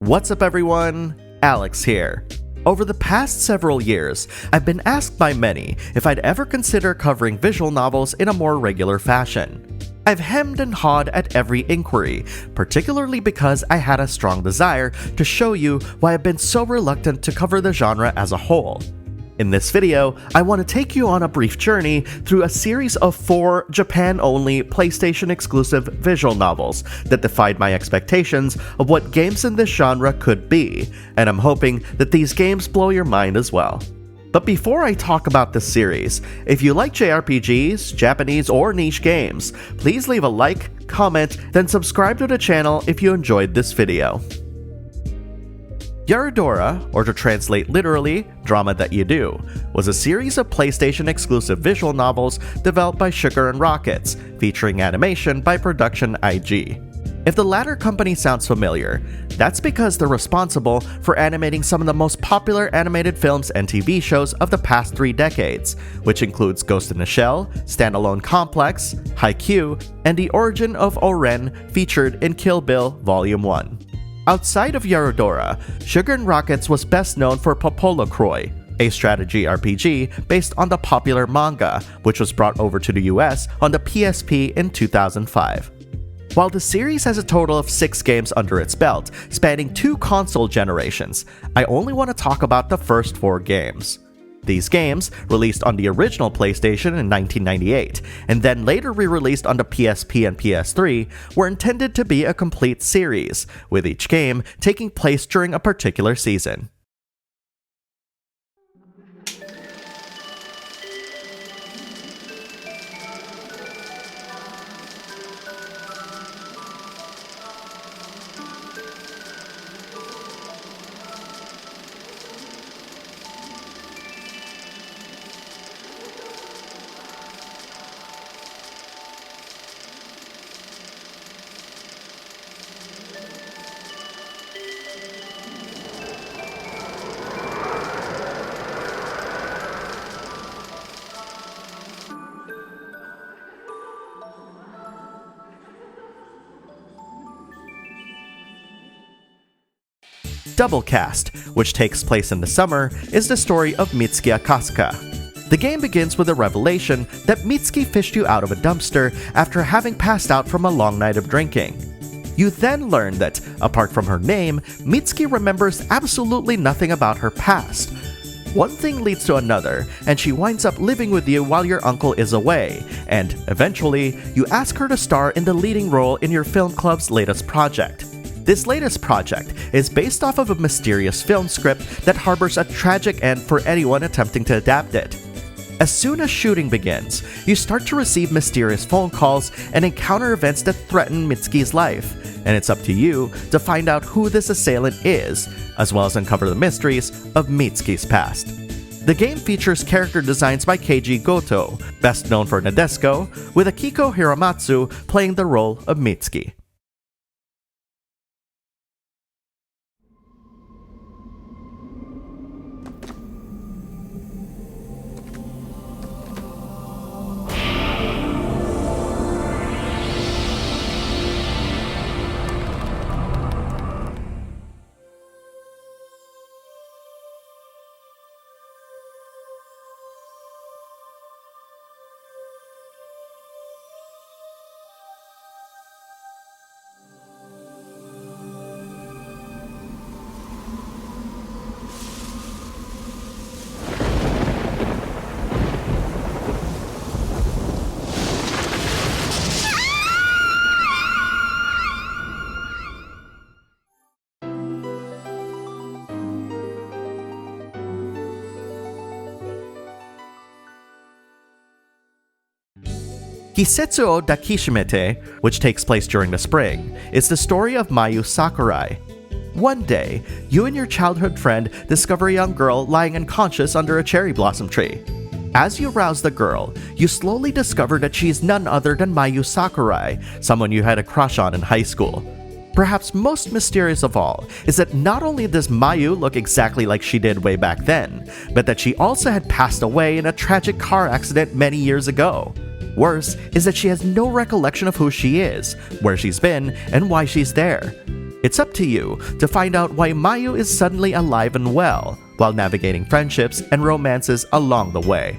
What's up everyone? Alex here. Over the past several years, I've been asked by many if I'd ever consider covering visual novels in a more regular fashion. I've hemmed and hawed at every inquiry, particularly because I had a strong desire to show you why I've been so reluctant to cover the genre as a whole. In this video, I want to take you on a brief journey through a series of 4 Japan-only PlayStation-exclusive visual novels that defied my expectations of what games in this genre could be, and I'm hoping that these games blow your mind as well. But before I talk about this series, if you like JRPGs, Japanese, or niche games, please leave a like, comment, then subscribe to the channel if you enjoyed this video. Yarudora, or to translate literally, Drama That You Do, was a series of PlayStation-exclusive visual novels developed by Sugar and Rockets, featuring animation by Production IG. If the latter company sounds familiar, that's because they're responsible for animating some of the most popular animated films and TV shows of the past 3 decades, which includes Ghost in the Shell, Standalone Complex, Haikyuu, and The Origin of Oren featured in Kill Bill Volume 1. Outside of Yarudora, Sugar and Rockets was best known for PoPoLoCrois, a strategy RPG based on the popular manga, which was brought over to the US on the PSP in 2005. While the series has a total of 6 games under its belt, spanning 2 console generations, I only want to talk about the first 4 games. These games, released on the original PlayStation in 1998, and then later re-released on the PSP and PS3, were intended to be a complete series, with each game taking place during a particular season. Double Cast, which takes place in the summer, is the story of Mitsuki Kasuka. The game begins with a revelation that Mitsuki fished you out of a dumpster after having passed out from a long night of drinking. You then learn that, apart from her name, Mitsuki remembers absolutely nothing about her past. One thing leads to another, and she winds up living with you while your uncle is away, and eventually, you ask her to star in the leading role in your film club's latest project. This latest project is based off of a mysterious film script that harbors a tragic end for anyone attempting to adapt it. As soon as shooting begins, you start to receive mysterious phone calls and encounter events that threaten Mitsuki's life, and it's up to you to find out who this assailant is, as well as uncover the mysteries of Mitsuki's past. The game features character designs by Keiji Goto, best known for Nadesico, with Akiko Hiramatsu playing the role of Mitsuki. Kisetsu o Dakishimete, which takes place during the spring, is the story of Mayu Sakurai. One day, you and your childhood friend discover a young girl lying unconscious under a cherry blossom tree. As you rouse the girl, you slowly discover that she is none other than Mayu Sakurai, someone you had a crush on in high school. Perhaps most mysterious of all is that not only does Mayu look exactly like she did way back then, but that she also had passed away in a tragic car accident many years ago. Worse is that she has no recollection of who she is, where she's been, and why she's there. It's up to you to find out why Mayu is suddenly alive and well, while navigating friendships and romances along the way.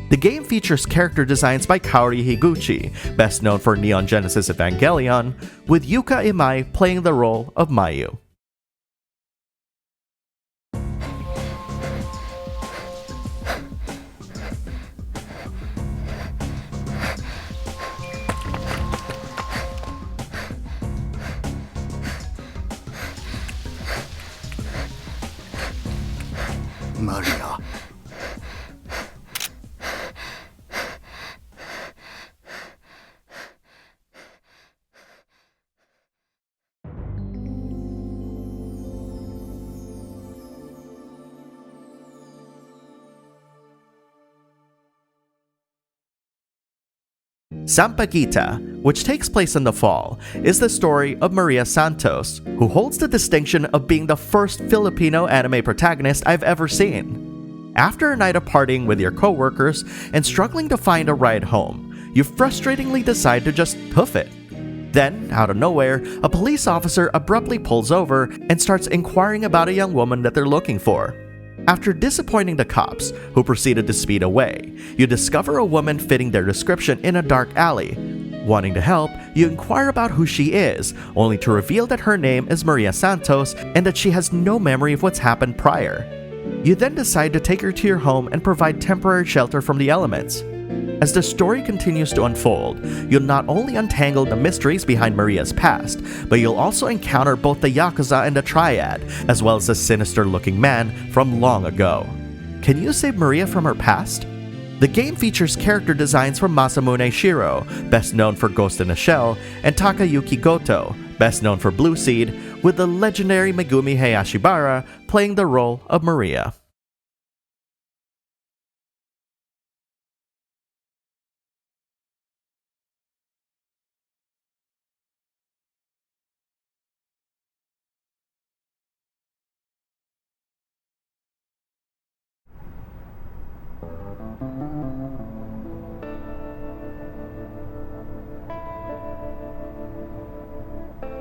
The game features character designs by Kaori Higuchi, best known for Neon Genesis Evangelion, with Yuka Imai playing the role of Mayu. Maria. Sampaguita, which takes place in the fall, is the story of Maria Santos, who holds the distinction of being the first Filipino anime protagonist I've ever seen. After a night of partying with your coworkers and struggling to find a ride home, you frustratingly decide to just hoof it. Then, out of nowhere, a police officer abruptly pulls over and starts inquiring about a young woman that they're looking for. After disappointing the cops, who proceeded to speed away, you discover a woman fitting their description in a dark alley. Wanting to help, you inquire about who she is, only to reveal that her name is Maria Santos and that she has no memory of what's happened prior. You then decide to take her to your home and provide temporary shelter from the elements. As the story continues to unfold, you'll not only untangle the mysteries behind Maria's past, but you'll also encounter both the Yakuza and the Triad, as well as a sinister-looking man from long ago. Can you save Maria from her past? The game features character designs from Masamune Shiro, best known for Ghost in a Shell, and Takayuki Goto, best known for Blue Seed, with the legendary Megumi Hayashibara playing the role of Maria.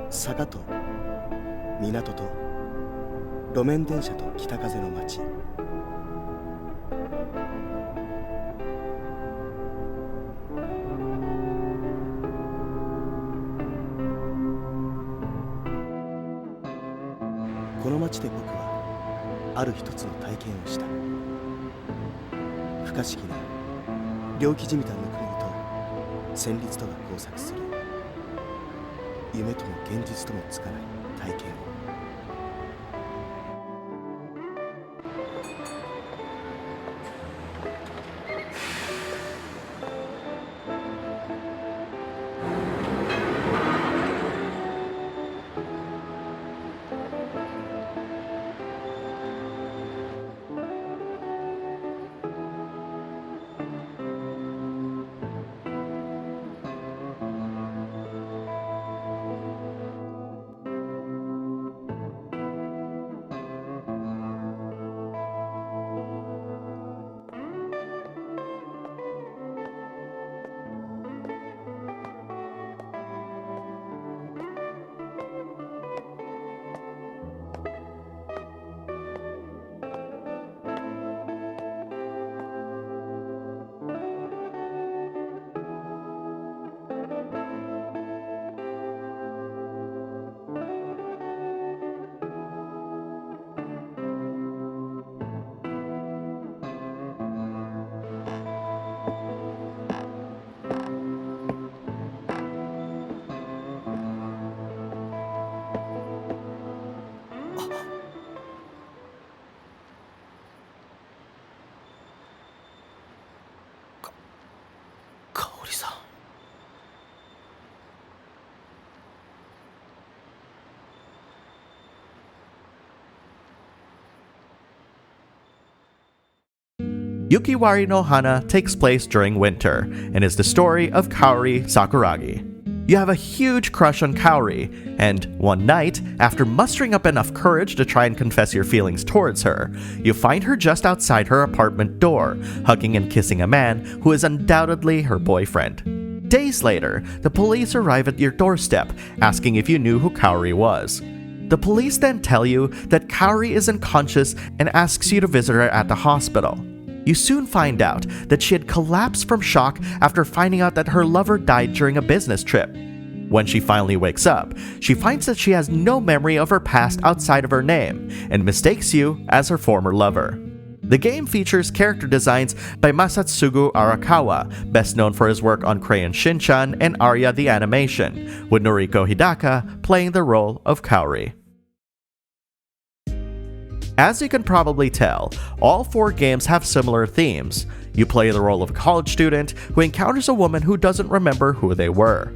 坂と港と路面電車と北風の街。この街で僕はある一つの体験をした。不可思議な猟奇じみたぬくもりと旋律とが交錯する夢とも現実ともつかない体験を。Yukiwari no Hana takes place during winter and is the story of Kaori Sakuragi. You have a huge crush on Kaori, and one night, after mustering up enough courage to try and confess your feelings towards her, you find her just outside her apartment door, hugging and kissing a man who is undoubtedly her boyfriend. Days later, the police arrive at your doorstep, asking if you knew who Kaori was. The police then tell you that Kaori is unconscious and asks you to visit her at the hospital. You soon find out that she had collapsed from shock after finding out that her lover died during a business trip. When she finally wakes up, she finds that she has no memory of her past outside of her name and mistakes you as her former lover. The game features character designs by Masatsugu Arakawa, best known for his work on Crayon Shin-chan and Arya the Animation, with Noriko Hidaka playing the role of Kaori. As you can probably tell, all 4 games have similar themes. You play the role of a college student who encounters a woman who doesn't remember who they were.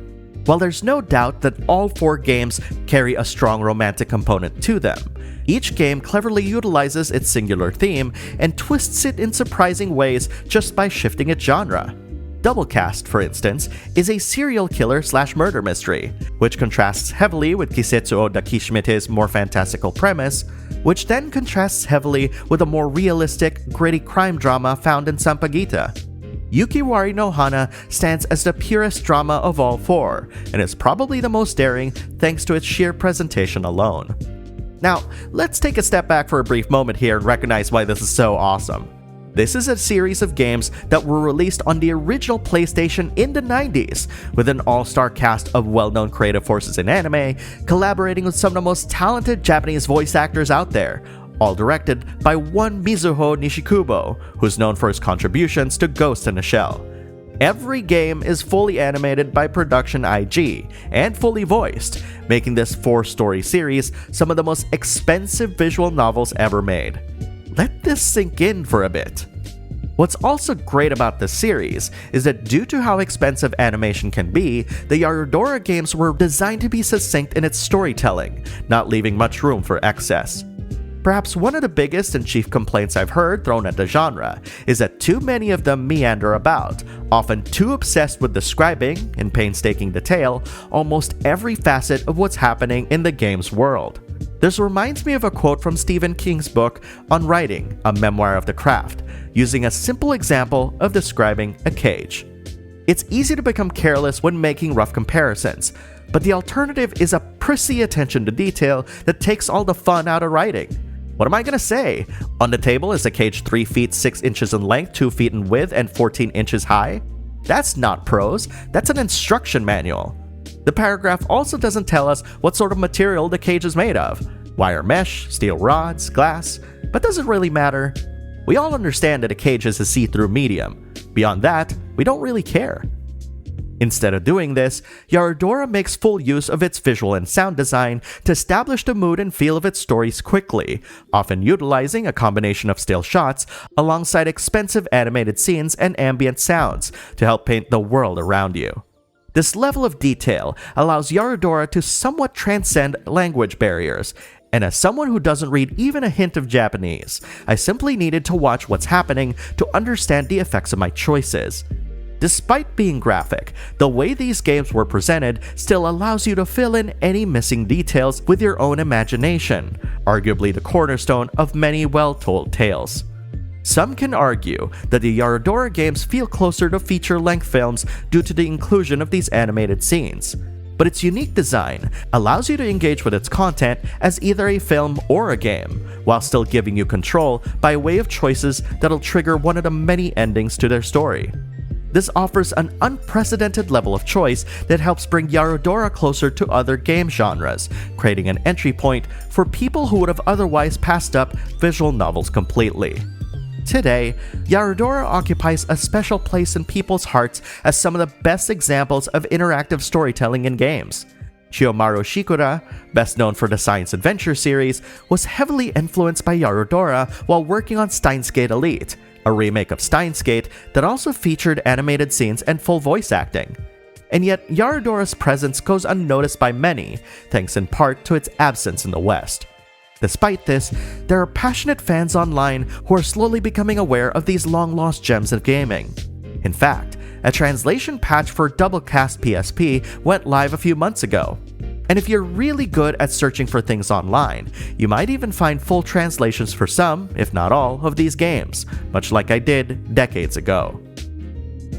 While there's no doubt that all 4 games carry a strong romantic component to them, each game cleverly utilizes its singular theme and twists it in surprising ways just by shifting its genre. Double Cast, for instance, is a serial killer/murder mystery, which contrasts heavily with Kisetsuo Dakishimite's more fantastical premise, which then contrasts heavily with a more realistic, gritty crime drama found in Sampagita. Yukiwari no Hana stands as the purest drama of all 4, and is probably the most daring thanks to its sheer presentation alone. Now, let's take a step back for a brief moment here and recognize why this is so awesome. This is a series of games that were released on the original PlayStation in the 90s, with an all-star cast of well-known creative forces in anime, collaborating with some of the most talented Japanese voice actors out there, all directed by one Mizuho Nishikubo, who's known for his contributions to Ghost in the Shell. Every game is fully animated by Production IG, and fully voiced, making this 4-story series some of the most expensive visual novels ever made. Let this sink in for a bit. What's also great about this series is that due to how expensive animation can be, the Yarudora games were designed to be succinct in its storytelling, not leaving much room for excess. Perhaps one of the biggest and chief complaints I've heard thrown at the genre is that too many of them meander about, often too obsessed with describing, in painstaking detail, almost every facet of what's happening in the game's world. This reminds me of a quote from Stephen King's book On Writing, a Memoir of the Craft, using a simple example of describing a cage. It's easy to become careless when making rough comparisons, but the alternative is a prissy attention to detail that takes all the fun out of writing. What am I gonna say? On the table is a cage 3 feet 6 inches in length, 2 feet in width, and 14 inches high? That's not prose, that's an instruction manual. The paragraph also doesn't tell us what sort of material the cage is made of. Wire mesh, steel rods, glass, but does it really matter? We all understand that a cage is a see-through medium. Beyond that, we don't really care. Instead of doing this, Yarudora makes full use of its visual and sound design to establish the mood and feel of its stories quickly, often utilizing a combination of still shots alongside expensive animated scenes and ambient sounds to help paint the world around you. This level of detail allows Yarudora to somewhat transcend language barriers, and as someone who doesn't read even a hint of Japanese, I simply needed to watch what's happening to understand the effects of my choices. Despite being graphic, the way these games were presented still allows you to fill in any missing details with your own imagination, arguably the cornerstone of many well-told tales. Some can argue that the Yarudora games feel closer to feature-length films due to the inclusion of these animated scenes, but its unique design allows you to engage with its content as either a film or a game, while still giving you control by way of choices that'll trigger one of the many endings to their story. This offers an unprecedented level of choice that helps bring Yarudora closer to other game genres, creating an entry point for people who would have otherwise passed up visual novels completely. Today, Yarudora occupies a special place in people's hearts as some of the best examples of interactive storytelling in games. Chiyomaru Shikura, best known for the science adventure series, was heavily influenced by Yarudora while working on Steins Gate Elite, a remake of Steins Gate that also featured animated scenes and full voice acting. And yet, Yarudora's presence goes unnoticed by many, thanks in part to its absence in the West. Despite this, there are passionate fans online who are slowly becoming aware of these long-lost gems of gaming. In fact, a translation patch for Double Cast PSP went live a few months ago. And if you're really good at searching for things online, you might even find full translations for some, if not all, of these games, much like I did decades ago.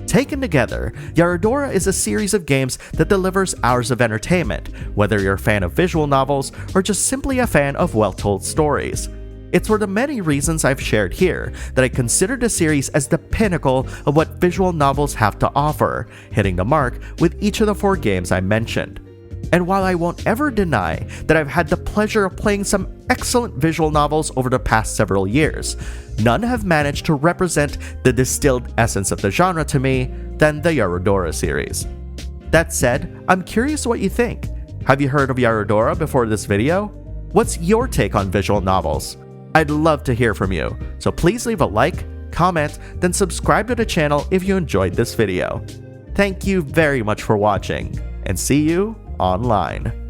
Taken together, Yarudora is a series of games that delivers hours of entertainment, whether you're a fan of visual novels or just simply a fan of well-told stories. It's for the many reasons I've shared here that I consider the series as the pinnacle of what visual novels have to offer, hitting the mark with each of the 4 games I mentioned. And while I won't ever deny that I've had the pleasure of playing some excellent visual novels over the past several years, none have managed to represent the distilled essence of the genre to me than the Yarudora series. That said, I'm curious what you think. Have you heard of Yarudora before this video? What's your take on visual novels? I'd love to hear from you, so please leave a like, comment, then subscribe to the channel if you enjoyed this video. Thank you very much for watching, and see you online.